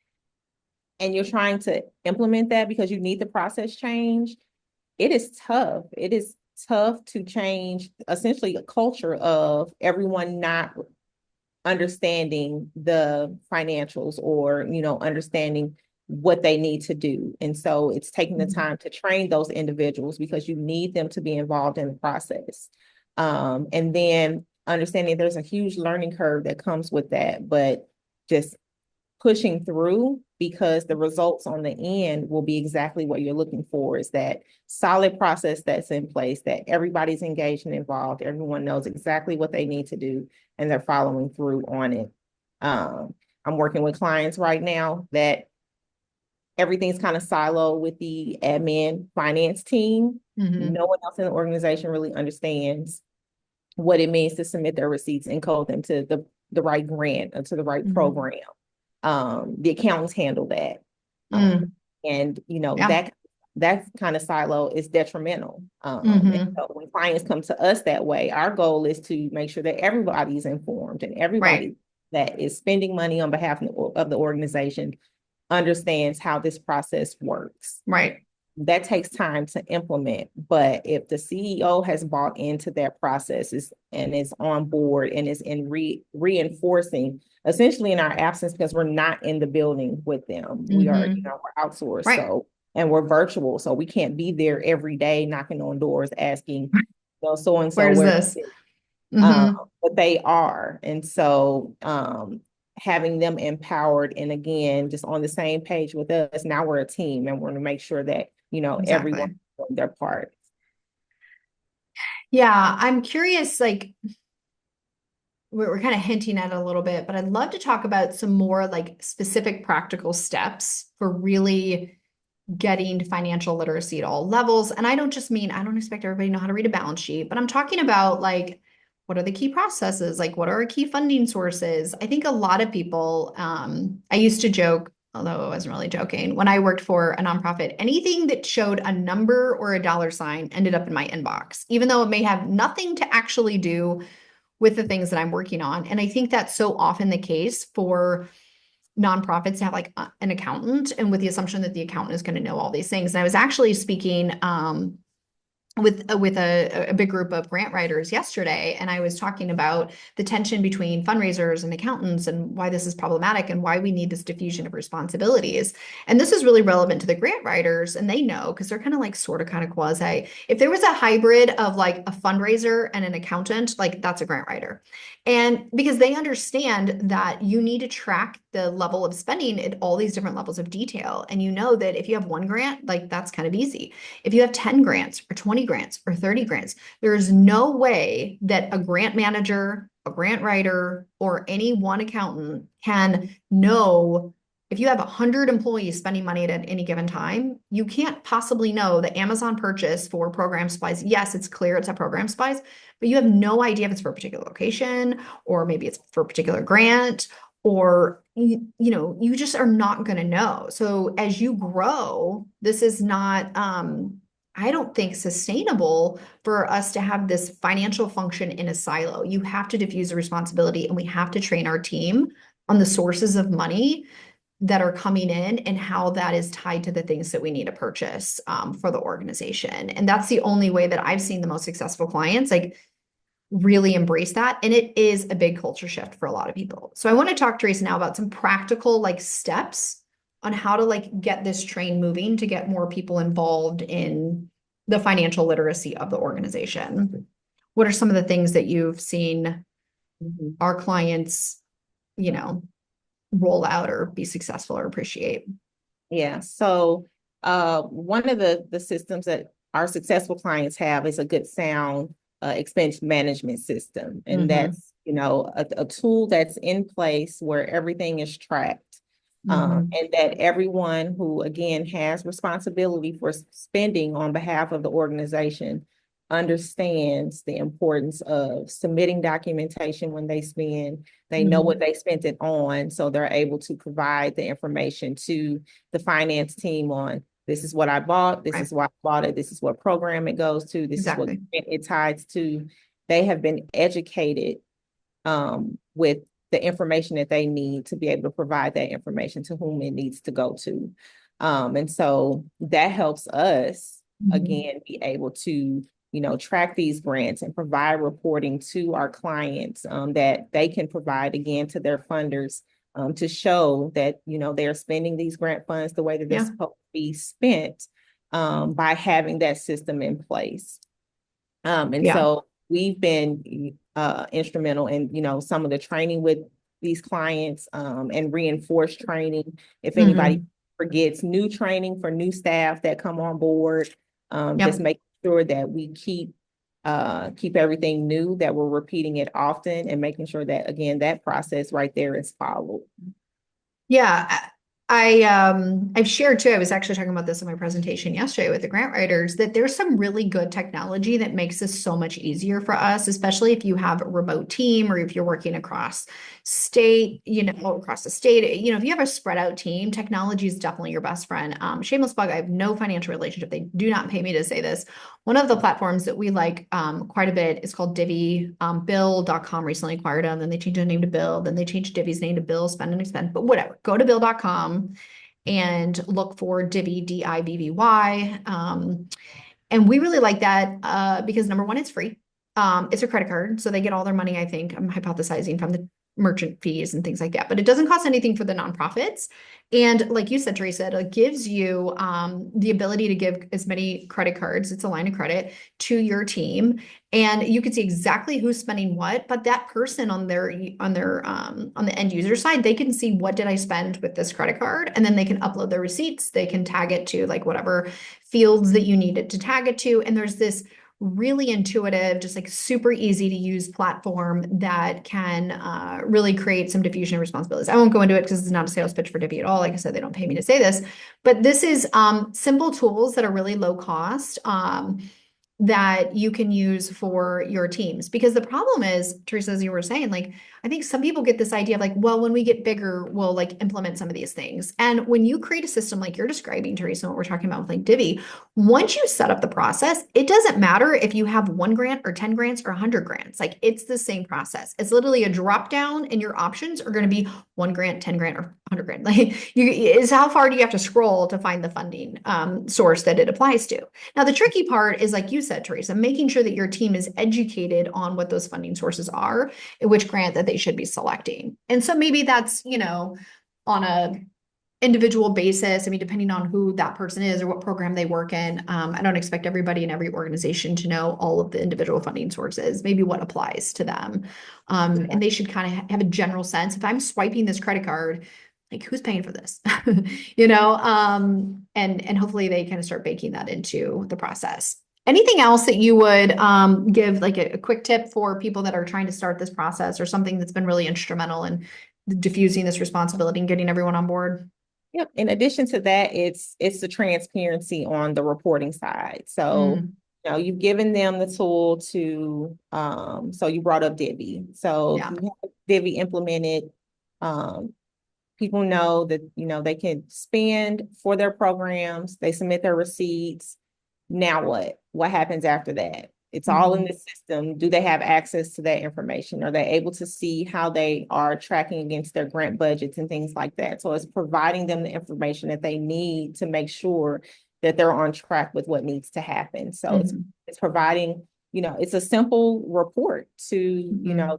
and you're trying to implement that because you need the process change, it is tough. It is tough to change essentially a culture of everyone not understanding the financials or, understanding what they need to do. And so it's taking the time to train those individuals because you need them to be involved in the process. And then understanding there's a huge learning curve that comes with that, but just pushing through, because the results on the end will be exactly what you're looking for, is that solid process that's in place, that everybody's engaged and involved, everyone knows exactly what they need to do, and they're following through on it. I'm working with clients right now that everything's kind of siloed with the admin finance team. No one else in the organization really understands what it means to submit their receipts and code them to the right grant or to the right program. The accountants handle that. And that kind of silo is detrimental. And so when clients come to us that way, our goal is to make sure that everybody's informed and everybody that is spending money on behalf of the organization understands how this process works. Right. That takes time to implement. But if the CEO has bought into that process and is on board and is in reinforcing, essentially in our absence, because we're not in the building with them. We are, we're outsourced. Right. So, and we're virtual. So we can't be there every day knocking on doors asking, so-and-so, where's this? But they are. And so having them empowered and again, just on the same page with us, now we're a team and we're going to make sure that, everyone doing their part. Yeah, I'm curious, like, we're kind of hinting at it a little bit, but I'd love to talk about some more like specific practical steps for really getting financial literacy at all levels. And I don't expect everybody to know how to read a balance sheet, but I'm talking about like, what are the key processes? Like, what are our key funding sources? I think a lot of people, I used to joke, although I wasn't really joking, when I worked for a nonprofit, anything that showed a number or a dollar sign ended up in my inbox, even though it may have nothing to actually do with the things that I'm working on. And I think that's so often the case for nonprofits to have like an accountant, and with the assumption that the accountant is going to know all these things. And I was actually speaking with a big group of grant writers yesterday, and I was talking about the tension between fundraisers and accountants and why this is problematic and why we need this diffusion of responsibilities. And this is really relevant to the grant writers, and they know because they're kind of like kind of quasi. If there was a hybrid of like a fundraiser and an accountant, like that's a grant writer. And because they understand that you need to track the level of spending at all these different levels of detail. And you know that if you have one grant, like that's kind of easy. If you have 10 grants or 20 grants or 30 grants, there is no way that a grant manager, a grant writer, or any one accountant can know. If you have 100 employees spending money at any given time, you can't possibly know the Amazon purchase for program supplies. Yes, it's clear it's a program supplies, but you have no idea if it's for a particular location, or maybe it's for a particular grant, or you just are not going to know. So as you grow, this is not I don't think sustainable for us to have this financial function in a silo. You have to diffuse the responsibility, and we have to train our team on the sources of money that are coming in and how that is tied to the things that we need to purchase for the organization. And that's the only way that I've seen the most successful clients like really embrace that. And it is a big culture shift for a lot of people. So I want to talk to Teresa now about some practical like steps on how to like get this train moving to get more people involved in the financial literacy of the organization. What are some of the things that you've seen our clients, roll out or be successful or appreciate? Yeah. So one of the systems that our successful clients have is a good sound expense management system. And that's, a tool that's in place where everything is tracked. And that everyone who, again, has responsibility for spending on behalf of the organization understands the importance of submitting documentation when they spend. They know what they spent it on, so they're able to provide the information to the finance team on this is what I bought, this is why I bought it, this is what program it goes to, this is what it ties to. They have been educated with the information that they need to be able to provide that information to whom it needs to go to. And so that helps us, again, be able to track these grants and provide reporting to our clients that they can provide, again, to their funders to show that, they're spending these grant funds the way that they're supposed to be spent by having that system in place. So we've been instrumental in, some of the training with these clients and reinforced training. If anybody forgets, new training for new staff that come on board, just making sure that we keep everything new, that we're repeating it often, and making sure that, again, that process right there is followed. Yeah, I've shared too. I was actually talking about this in my presentation yesterday with the grant writers, that there's some really good technology that makes this so much easier for us, especially if you have a remote team or if you're working across state, across the state. If you have a spread out team, technology is definitely your best friend. Shameless plug, I have no financial relationship. They do not pay me to say this. One of the platforms that we like quite a bit is called Divvy. Bill.com recently acquired them. Then they changed the name to Bill. Then they changed Divvy's name to Bill, Spend and Expend. But whatever, go to Bill.com and look for Divvy, Divvy. And we really like that because number one, it's free. It's a credit card, so they get all their money, I think, I'm hypothesizing, from the merchant fees and things like that, but it doesn't cost anything for the nonprofits. And like you said, Teresa, it gives you the ability to give as many credit cards, it's a line of credit, to your team, and you can see exactly who's spending what. But that person on the end user side, they can see, what did I spend with this credit card, and then they can upload their receipts. They can tag it to like whatever fields that you need it to tag it to, and there's this really intuitive, just like super easy to use platform that can really create some diffusion of responsibilities. I won't go into it because it's not a sales pitch for Divvy at all. Like I said, they don't pay me to say this, but this is simple tools that are really low cost that you can use for your teams. Because the problem is, Teresa, as you were saying, like, I think some people get this idea of like, well, when we get bigger, we'll like implement some of these things. And when you create a system like you're describing, Teresa, what we're talking about with like Divvy, once you set up the process, it doesn't matter if you have 1 grant or 10 grants or 100 grants. Like, it's the same process. It's literally a drop down, and your options are going to be 1 grant, 10 grant, or 100 grant. Like, is how far do you have to scroll to find the funding source that it applies to? Now, the tricky part is, like you said, Teresa, making sure that your team is educated on what those funding sources are and which grant that they should be selecting. And so maybe that's, on a individual basis. I mean, depending on who that person is or what program they work in, I don't expect everybody in every organization to know all of the individual funding sources, maybe what applies to them. And they should kind of have a general sense. If I'm swiping this credit card, like, who's paying for this? And hopefully they kind of start baking that into the process. Anything else that you would give like a quick tip for people that are trying to start this process, or something that's been really instrumental in diffusing this responsibility and getting everyone on board? Yep. In addition to that, it's the transparency on the reporting side. So, you've given them the tool to, so you brought up Divvy. So you have Divvy implemented, Um, People know that, they can spend for their programs, they submit their receipts. Now what? What happens after that? It's all in the system. Do they have access to that information? Are they able to see how they are tracking against their grant budgets and things like that? So it's providing them the information that they need to make sure that they're on track with what needs to happen. So it's providing, it's a simple report to,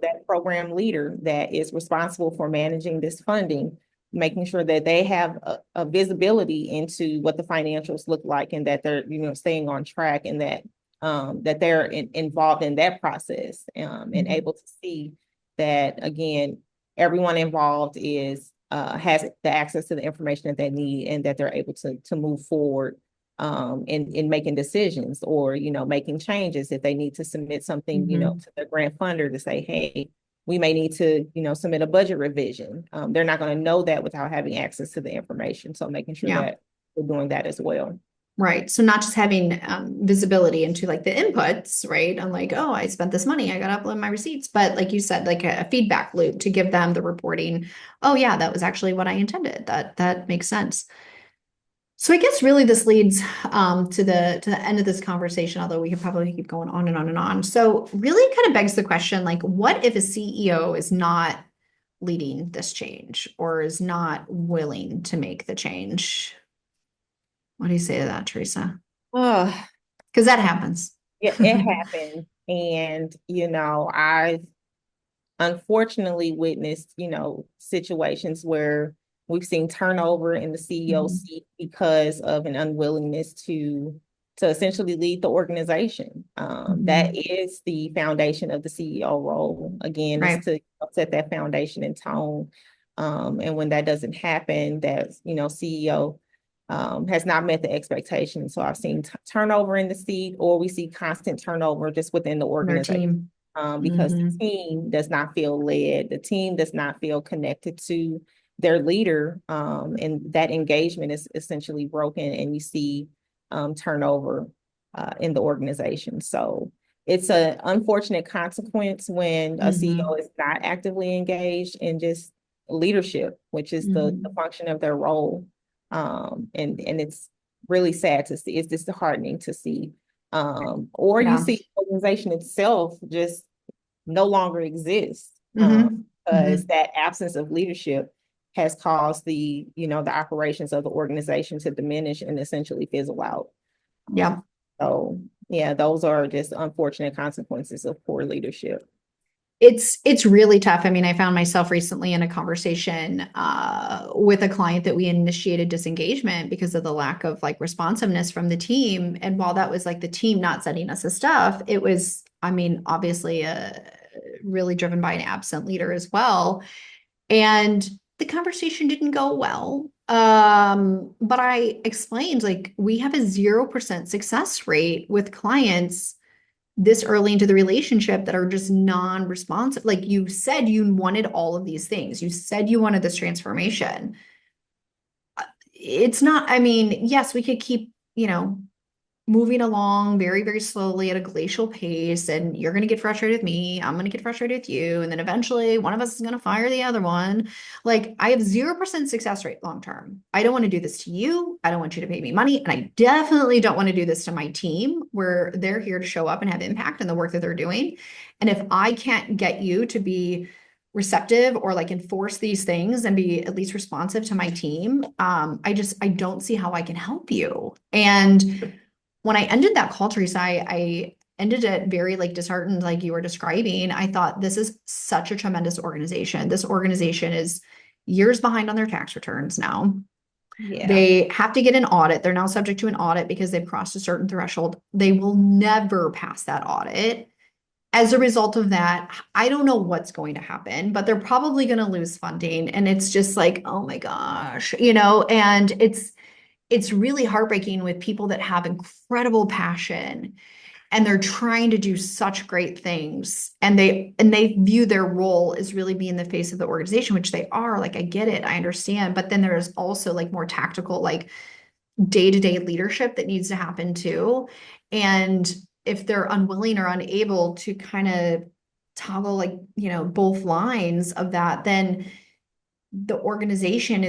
that program leader that is responsible for managing this funding, making sure that they have a visibility into what the financials look like, and that they're, staying on track, and that that they're involved in that process, and able to see that, again, everyone involved has the access to the information that they need, and that they're able to move forward in making decisions, or, making changes if they need to submit something, to their grant funder to say, hey, we may need to, submit a budget revision. They're not going to know that without having access to the information. So making sure that we're doing that as well. Right. So not just having visibility into like the inputs, right? I'm like, oh, I spent this money, I got to upload my receipts. But like you said, like a feedback loop to give them the reporting. Oh yeah, that was actually what I intended. That makes sense. So I guess really this leads to the end of this conversation, although we could probably keep going on and on and on. So really kind of begs the question, like, what if a CEO is not leading this change or is not willing to make the change? What do you say to that, Teresa? Oh, Because that happens. it happened. And, I've unfortunately witnessed, situations where we've seen turnover in the CEO seat because of an unwillingness to essentially lead the organization. That is the foundation of the CEO role. Again, Right. is to set that foundation and tone. And when that doesn't happen, that, CEO has not met the expectation. So I've seen turnover in the seat, or we see constant turnover just within the Their organization. team. Because the team does not feel led, the team does not feel connected to their leader, and that engagement is essentially broken, and you see turnover in the organization. So it's an unfortunate consequence when a CEO is not actively engaged in just leadership, which is the function of their role. And it's really sad to see. It's disheartening to see. Or you Yeah. see the organization itself just no longer exists, because that absence of leadership has caused the operations of the organization to diminish and essentially fizzle out. Yeah. So yeah, those are just unfortunate consequences of poor leadership. It's really tough. I mean, I found myself recently in a conversation with a client that we initiated disengagement because of the lack of like responsiveness from the team. And while that was like the team not sending us the stuff, it was, I mean, obviously really driven by an absent leader as well. And the conversation didn't go well. But I explained like we have a 0% success rate with clients this early into the relationship that are just non-responsive. Like you said, you wanted all of these things. You said you wanted this transformation. It's not, I mean, yes, we could keep, moving along very, very slowly at a glacial pace, and you're going to get frustrated with me. I'm going to get frustrated with you. And then eventually one of us is going to fire the other one. Like I have 0% success rate long term. I don't want to do this to you. I don't want you to pay me money. And I definitely don't want to do this to my team where they're here to show up and have impact in the work that they're doing. And if I can't get you to be receptive or like enforce these things and be at least responsive to my team, I don't see how I can help you. And when I ended that call, Teresa, I ended it very like disheartened, like you were describing. I thought this is such a tremendous organization. This organization is years behind on their tax returns now. Yeah. They have to get an audit. They're now subject to an audit because they've crossed a certain threshold. They will never pass that audit. As a result of that, I don't know what's going to happen, but they're probably going to lose funding. And it's just like, oh my gosh, and it's really heartbreaking with people that have incredible passion and they're trying to do such great things, and they view their role as really being the face of the organization, which they are. Like I get it, I understand, but then there's also like more tactical, like day-to-day leadership that needs to happen too. And if they're unwilling or unable to kind of toggle like both lines of that, then the organization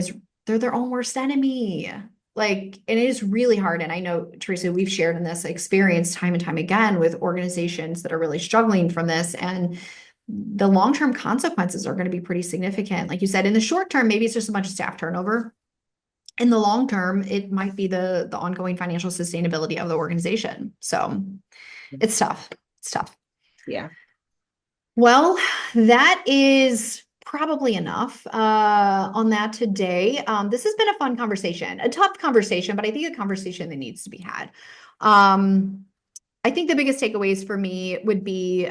they're their own worst enemy. Like, and it is really hard. And I know, Teresa, we've shared in this experience time and time again with organizations that are really struggling from this. And the long-term consequences are going to be pretty significant. Like you said, in the short term, maybe it's just a bunch of staff turnover. In the long term, it might be the ongoing financial sustainability of the organization. So it's tough. It's tough. Yeah. Well, that is probably enough on that today. This has been a fun conversation, a tough conversation, but I think a conversation that needs to be had. I think the biggest takeaways for me would be,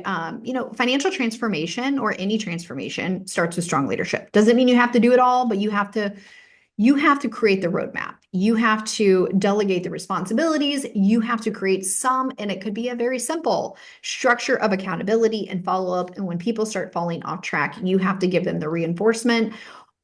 financial transformation or any transformation starts with strong leadership. Doesn't mean you have to do it all, but you have to create the roadmap. You have to delegate the responsibilities. You have to create some, and it could be a very simple structure of accountability and follow up. And when people start falling off track, you have to give them the reinforcement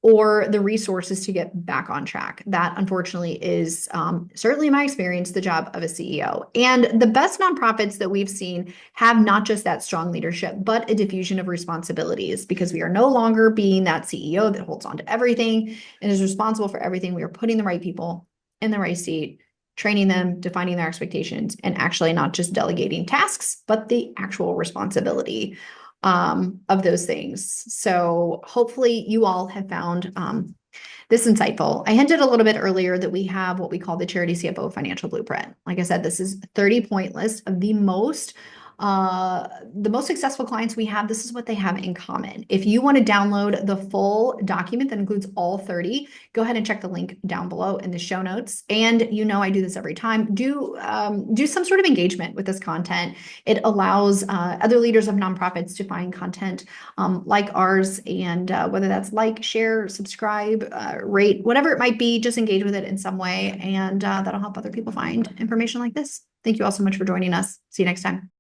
or the resources to get back on track. That, unfortunately, is certainly in my experience, the job of a CEO. And the best nonprofits that we've seen have not just that strong leadership, but a diffusion of responsibilities, because we are no longer being that CEO that holds on to everything and is responsible for everything. We are putting the right people in the right seat, training them, defining their expectations, and actually not just delegating tasks, but the actual responsibility of those things. So hopefully you all have found this insightful. I hinted a little bit earlier that we have what we call the Charity CFO financial blueprint. Like I said, this is a 30-point list of the most successful clients we have. This is what they have in common. If you want to download the full document that includes all 30, go ahead and check the link down below in the show notes. And I do this every time. Do some sort of engagement with this content. It allows other leaders of nonprofits to find content like ours, and whether that's like, share, subscribe, rate, whatever it might be, just engage with it in some way, and that'll help other people find information like this. Thank you all so much for joining us. See you next time.